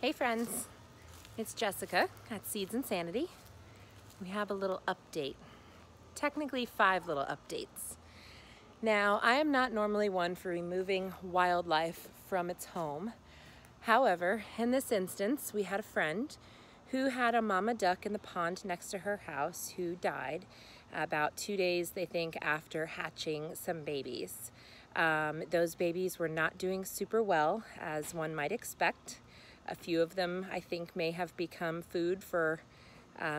Hey friends, it's Jessica at Seeds and Sanity. We have a little update, technically 5 little updates. Now, I am not normally one for removing wildlife from its home. However, in this instance, we had a friend who had a mama duck in the pond next to her house who died about 2 days, they think, after hatching some babies. Those babies were not doing super well, as one might expect. A few of them, I think, may have become food for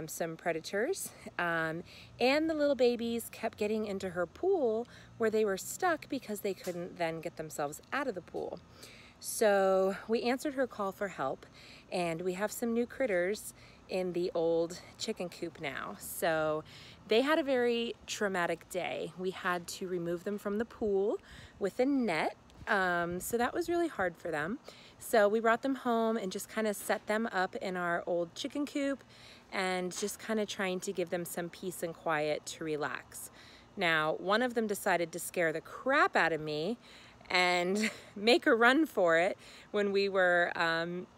some predators. And the little babies kept getting into her pool where they were stuck because they couldn't then get themselves out of the pool. So we answered her call for help, and we have some new critters in the old chicken coop now. So they had a very traumatic day. We had to remove them from the pool with a net. So that was really hard for them. So we brought them home and just kind of set them up in our old chicken coop and just kind of trying to give them some peace and quiet to relax. Now, one of them decided to scare the crap out of me and make a run for it when we were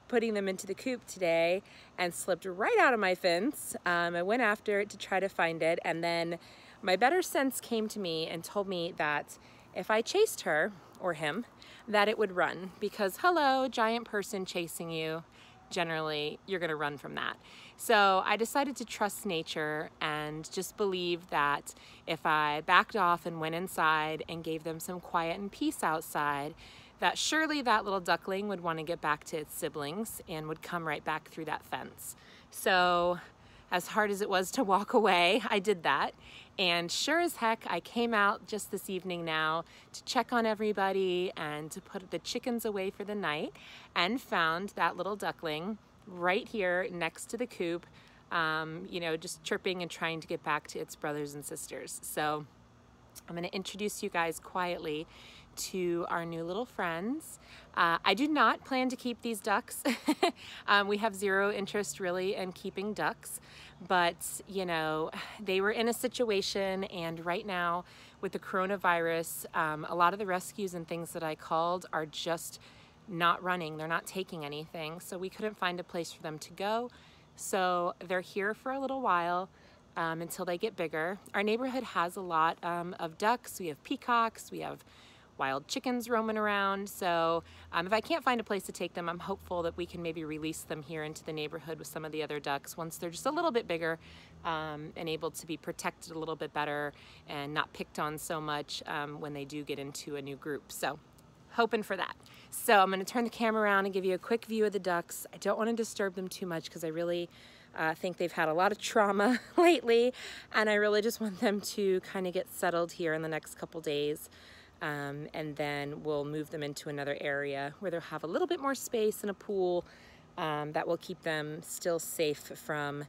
putting them into the coop today and slipped right out of my fence. I went after it to try to find it, and then my better sense came to me and told me that if I chased her, or him, that it would run, because hello, giant person chasing you, generally you're gonna run from that. So I decided to trust nature and just believe that if I backed off and went inside and gave them some quiet and peace outside, that surely that little duckling would want to get back to its siblings and would come right back through that fence. So as hard as it was to walk away, I did that. And sure as heck, I came out just this evening now to check on everybody and to put the chickens away for the night, and found that little duckling right here next to the coop, you know, just chirping and trying to get back to its brothers and sisters. So I'm going to introduce you guys quietly to our new little friends. I do not plan to keep these ducks. We have zero interest really in keeping ducks, but you know, they were in a situation, and right now with the coronavirus, a lot of the rescues and things that I called are just not running. They're not taking anything, so we couldn't find a place for them to go. So they're here for a little while. Until they get bigger. Our neighborhood has a lot of ducks. We have peacocks, we have wild chickens roaming around. So if I can't find a place to take them, I'm hopeful that we can maybe release them here into the neighborhood with some of the other ducks once they're just a little bit bigger and able to be protected a little bit better and not picked on so much when they do get into a new group. So hoping for that. So I'm going to turn the camera around and give you a quick view of the ducks. I don't want to disturb them too much because I really think they've had a lot of trauma lately, and I really just want them to kind of get settled here in the next couple days, and then we'll move them into another area where they'll have a little bit more space and a pool that will keep them still safe from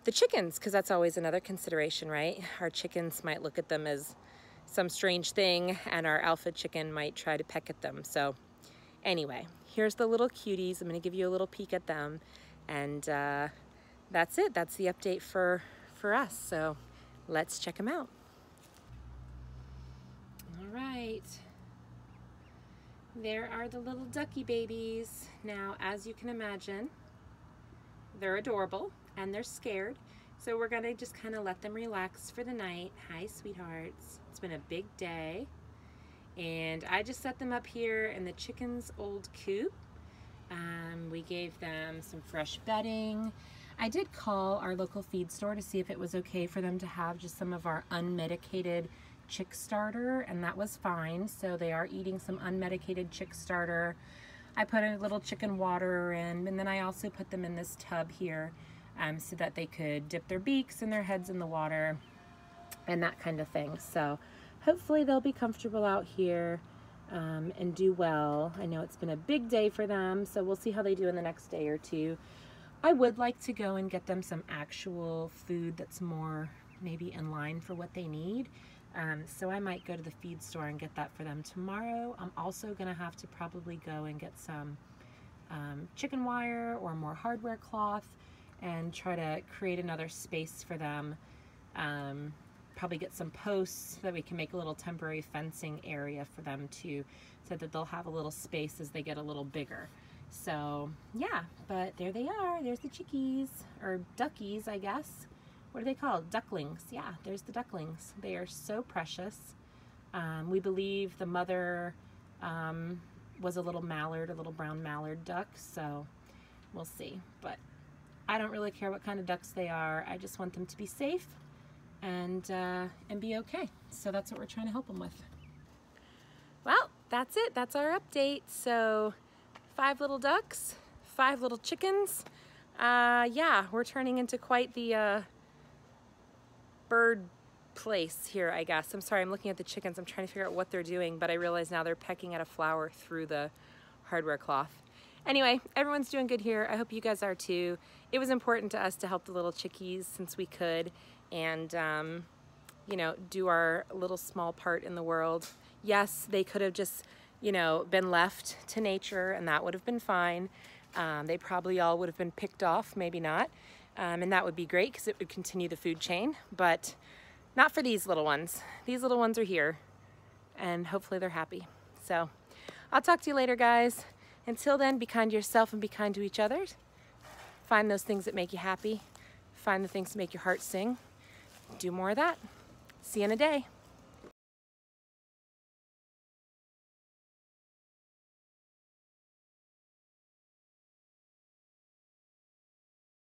the chickens, because that's always another consideration, right? Our chickens might look at them as some strange thing, and our alpha chicken might try to peck at them. So anyway, here's the little cuties. I'm going to give you a little peek at them, and that's it. That's the update for us. So let's check them out. All right. There are the little ducky babies. Now, as you can imagine, they're adorable and they're scared. So we're gonna just kind of let them relax for the night. Hi, sweethearts. It's been a big day. And I just set them up here in the chicken's old coop. We gave them some fresh bedding. I did call our local feed store to see if it was okay for them to have just some of our unmedicated chick starter, and that was fine. So they are eating some unmedicated chick starter. I put a little chicken water in, and then I also put them in this tub here so that they could dip their beaks and their heads in the water and that kind of thing. So hopefully they'll be comfortable out here and do well. I know it's been a big day for them, so we'll see how they do in the next day or two. I would like to go and get them some actual food that's more maybe in line for what they need. So I might go to the feed store and get that for them tomorrow. I'm also gonna have to probably go and get some chicken wire or more hardware cloth and try to create another space for them. Probably get some posts so that we can make a little temporary fencing area for them too, so that they'll have a little space as they get a little bigger. So yeah, but there they are. There's the chickies, or duckies, I guess. What are they called? Ducklings. Yeah, there's the ducklings. They are so precious. We believe the mother was a little mallard, a little brown mallard duck, so we'll see. But I don't really care what kind of ducks they are. I just want them to be safe and be okay. So that's what we're trying to help them with. Well, that's it. That's our update. So 5 little ducks, 5 little chickens. Yeah, we're turning into quite the bird place here, I guess. I'm sorry, I'm looking at the chickens. I'm trying to figure out what they're doing, but I realize now they're pecking at a flower through the hardware cloth. Anyway, everyone's doing good here. I hope you guys are too. It was important to us to help the little chickies since we could, and you know, do our little small part in the world. Yes, they could have just, you know, been left to nature, and that would have been fine. They probably all would have been picked off, maybe not. And that would be great because it would continue the food chain, but not for these little ones. These little ones are here, and hopefully they're happy. So I'll talk to you later, guys. Until then, be kind to yourself and be kind to each other. Find those things that make you happy. Find the things that make your heart sing. Do more of that. See you in a day.